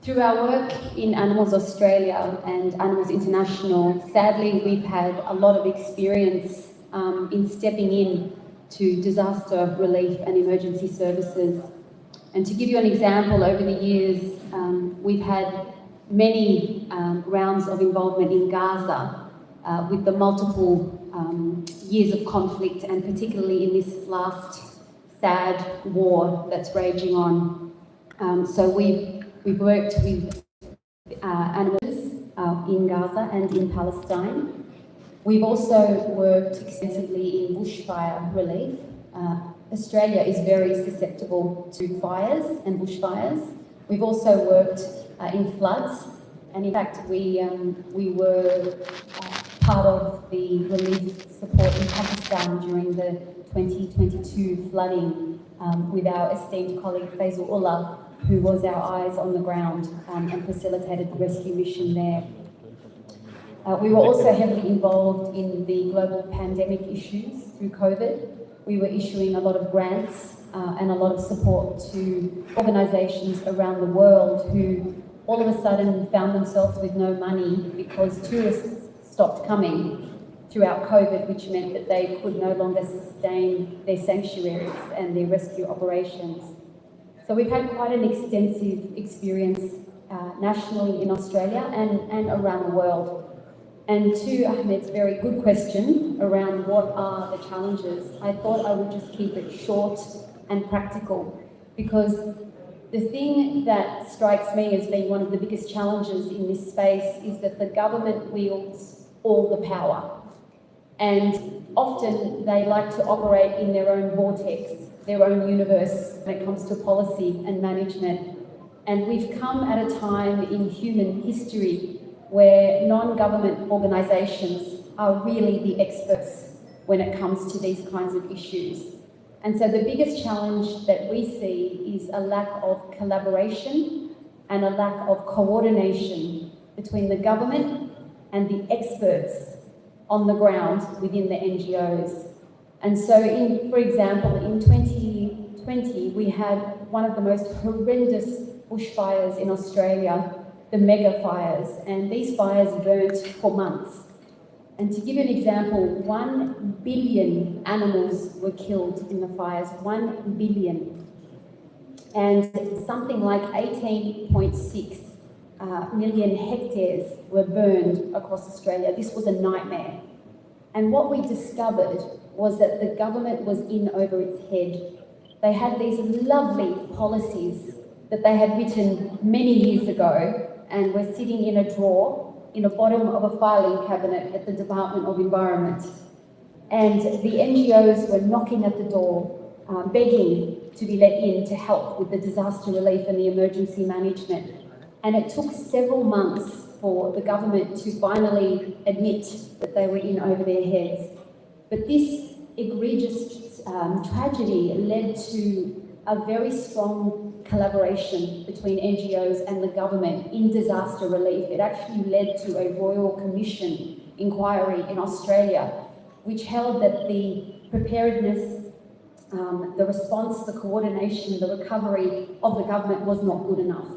Through our work in Animals Australia and Animals International, sadly, we've had a lot of experience in stepping in to disaster relief and emergency services. And to give you an example, over the years, we've had many rounds of involvement in Gaza with the multiple years of conflict, and particularly in this last sad war that's raging on. So we've worked with animals in Gaza and in Palestine. We've also worked extensively in bushfire relief. Australia is very susceptible to fires and bushfires. We've also worked in floods, and in fact we were part of the relief support in Pakistan during the 2022 flooding with our esteemed colleague Faisal Ullah, who was our eyes on the ground and facilitated the rescue mission there. We were also heavily involved in the global pandemic issues through COVID. We were issuing a lot of grants and a lot of support to organisations around the world who all of a sudden found themselves with no money because tourists stopped coming throughout COVID, which meant that they could no longer sustain their sanctuaries and their rescue operations. So we've had quite an extensive experience nationally in Australia and around the world. And to Ahmed's very good question around what are the challenges, I thought I would just keep it short and practical, because the thing that strikes me as being one of the biggest challenges in this space is that the government wields all the power. And often they like to operate in their own vortex, their own universe when it comes to policy and management. And we've come at a time in human history where non-government organisations are really the experts when it comes to these kinds of issues. And so the biggest challenge that we see is a lack of collaboration and a lack of coordination between the government and the experts on the ground within the NGOs. And so, for example, in 2020, we had one of the most horrendous bushfires in Australia, the mega fires, and these fires burnt for months. And to give you an example, 1 billion animals were killed in the fires, 1 billion. And something like 18.6 million hectares were burned across Australia. This was a nightmare. And what we discovered was that the government was in over its head. They had these lovely policies that they had written many years ago and were sitting in a drawer in the bottom of a filing cabinet at the Department of Environment. And the NGOs were knocking at the door, begging to be let in to help with the disaster relief and the emergency management. And it took several months for the government to finally admit that they were in over their heads. But this egregious tragedy led to a very strong collaboration between NGOs and the government in disaster relief. It actually led to a Royal Commission inquiry in Australia, which held that the preparedness, the response, the coordination, the recovery of the government was not good enough.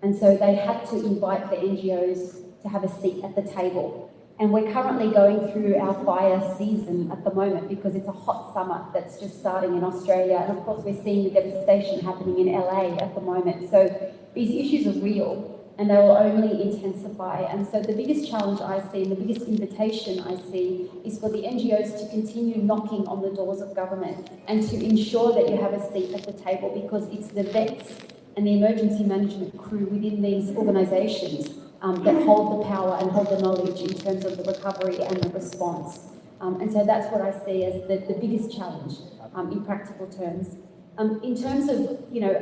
And so they had to invite the NGOs to have a seat at the table. And we're currently going through our fire season at the moment because it's a hot summer that's just starting in Australia. And of course, we're seeing the devastation happening in LA at the moment. So these issues are real and they will only intensify. And so the biggest challenge I see and the biggest invitation I see is for the NGOs to continue knocking on the doors of government and to ensure that you have a seat at the table, because it's the vets and the emergency management crew within these organisations that hold the power and hold the knowledge in terms of the recovery and the response. And so that's what I see as the biggest challenge in practical terms. In terms of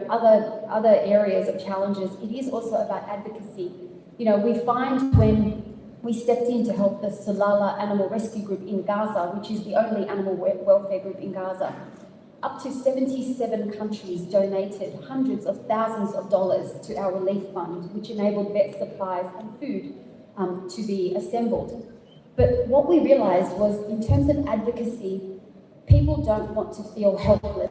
other areas of challenges, it is also about advocacy. We find when we stepped in to help the Salalah Animal Rescue Group in Gaza, which is the only animal welfare group in Gaza, up to 77 countries donated hundreds of thousands of dollars to our relief fund, which enabled vet supplies and food to be assembled. But what we realised was, in terms of advocacy, people don't want to feel helpless.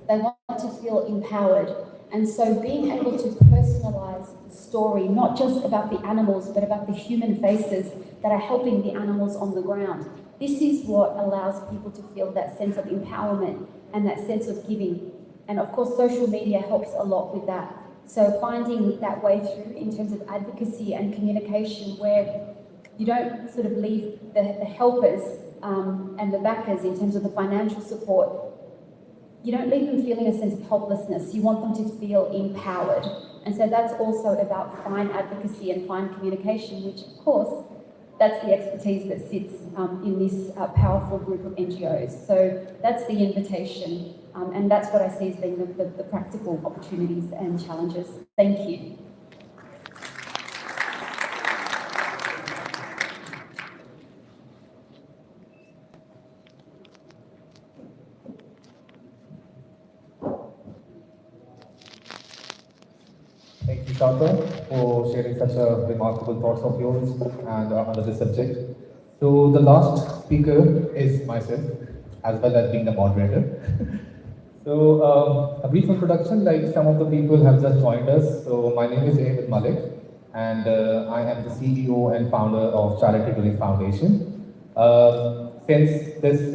They want to feel empowered. And so being able to personalize the story, not just about the animals, but about the human faces that are helping the animals on the ground. This is what allows people to feel that sense of empowerment and that sense of giving. And of course, social media helps a lot with that. So finding that way through in terms of advocacy and communication where you don't sort of leave the helpers and the backers in terms of the financial support. You don't leave them feeling a sense of helplessness. You want them to feel empowered. And so that's also about fine advocacy and fine communication, which of course, that's the expertise that sits in this powerful group of NGOs. So that's the invitation. And that's what I see as being the practical opportunities and challenges. Thank you. Thank you, Shanta, for sharing such a remarkable thoughts of yours and under this subject. So the last speaker is myself, as well as being the moderator. So a brief introduction, like some of the people have just joined us. So my name is Ahmed Malik, and I am the CEO and founder of Charity Relief Foundation. Since this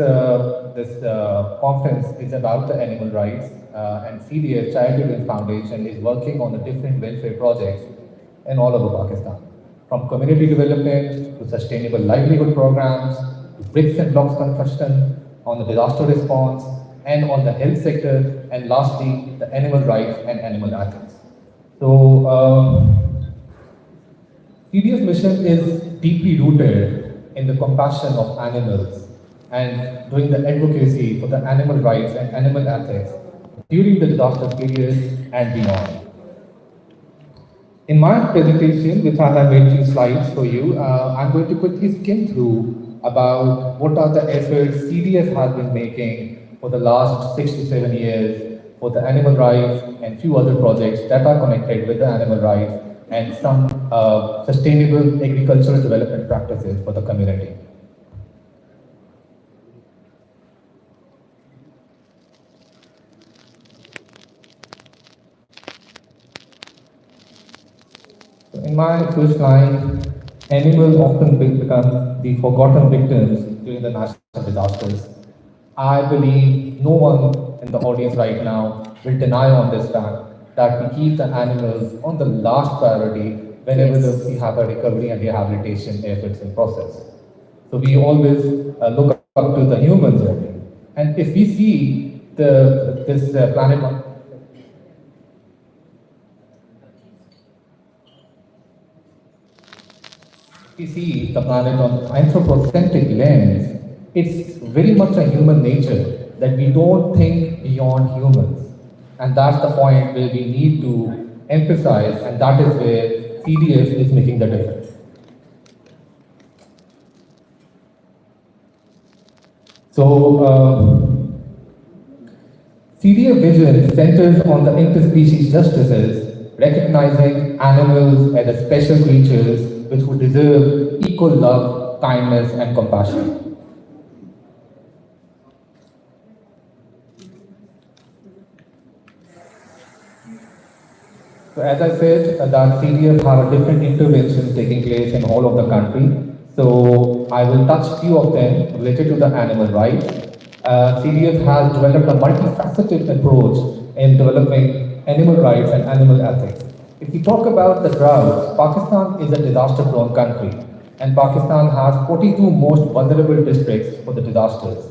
conference is about the animal rights, and CDF, Charity Relief Foundation, is working on the different welfare projects in all over Pakistan, from community development to sustainable livelihood programs, to bricks and blocks construction, on the disaster response, and on the health sector, and lastly, the animal rights and animal ethics. So, CDF's mission is deeply rooted in the compassion of animals and doing the advocacy for the animal rights and animal ethics during the disaster period and beyond. In my presentation, which I have made few slides for you, I'm going to quickly skim through about what are the efforts CDF has been making for the last 6 to 7 years for the animal rights and few other projects that are connected with the animal rights and some sustainable agricultural development practices for the community. In my first line, animals often become the forgotten victims during the national disasters. I believe no one in the audience right now will deny on this fact that we keep the animals on the last priority whenever we have a recovery and rehabilitation efforts in process. So we always look up to the humans only. And if we see this planet we see the planet on anthropocentric lens, it's very much a human nature that we don't think beyond humans. And that's the point where we need to emphasize, and that is where CDF is making the difference. So, CDF vision centers on the interspecies justices, recognizing animals as special creatures which would deserve equal love, kindness, and compassion. So as I said, that CDF have different interventions taking place in all of the country. So I will touch few of them related to the animal rights. CDF has developed a multifaceted approach in developing animal rights and animal ethics. If we talk about the droughts, Pakistan is a disaster-prone country, and Pakistan has 42 most vulnerable districts for the disasters.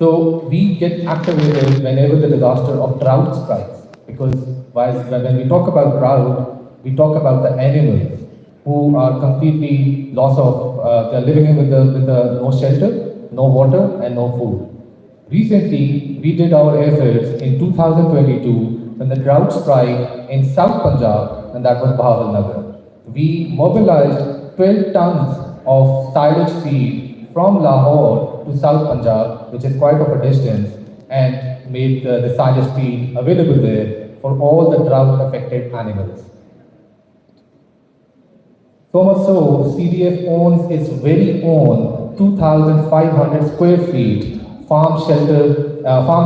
So we get activated whenever the disaster of drought strikes, because when we talk about drought, we talk about the animals who are completely lost of, they're living with no shelter, no water, and no food. Recently, we did our efforts in 2022 when the drought struck in South Punjab, and that was Bahawalnagar. We mobilized 12 tons of silage feed from Lahore to South Punjab, which is quite of a distance, and made the silage feed available there for all the drought-affected animals. So much so, CDF owns its very own 2,500 square feet farm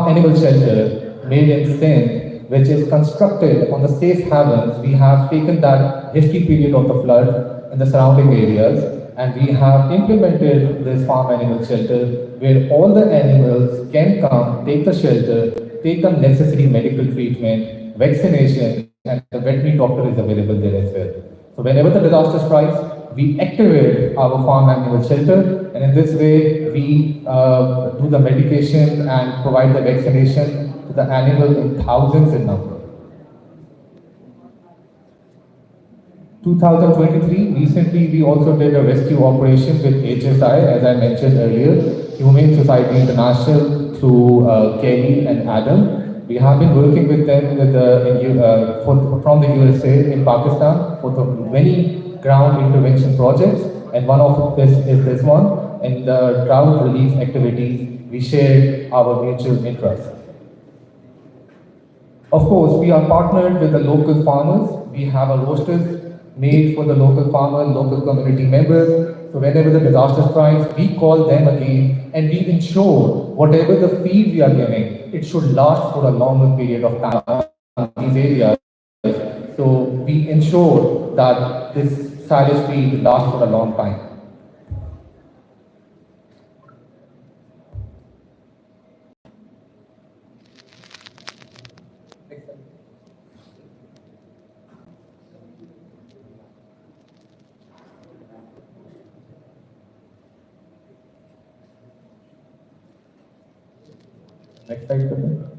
animal shelter made in Sindh, which is constructed on the safe havens. We have taken that history period of the flood in the surrounding areas and we have implemented this farm animal shelter where all the animals can come, take the shelter, take the necessary medical treatment, vaccination, and the veterinary doctor is available there as well. So whenever the disaster strikes, we activate our farm animal shelter, and in this way, we do the medication and provide the vaccination to the animal in thousands in number. 2023, recently we also did a rescue operation with HSI, as I mentioned earlier, Humane Society International through Kelly and Adam. We have been working with them from the USA in Pakistan for the many ground intervention projects, and one of this is this one. In the drought relief activities, we shared our mutual interest. Of course, we are partnered with the local farmers. We have a roasters made for the local farmer, local community members. So whenever the disaster strikes, we call them again and we ensure whatever the feed we are giving, it should last for a longer period of time in these areas. So we ensure that this silage feed lasts for a long time. Next slide, please.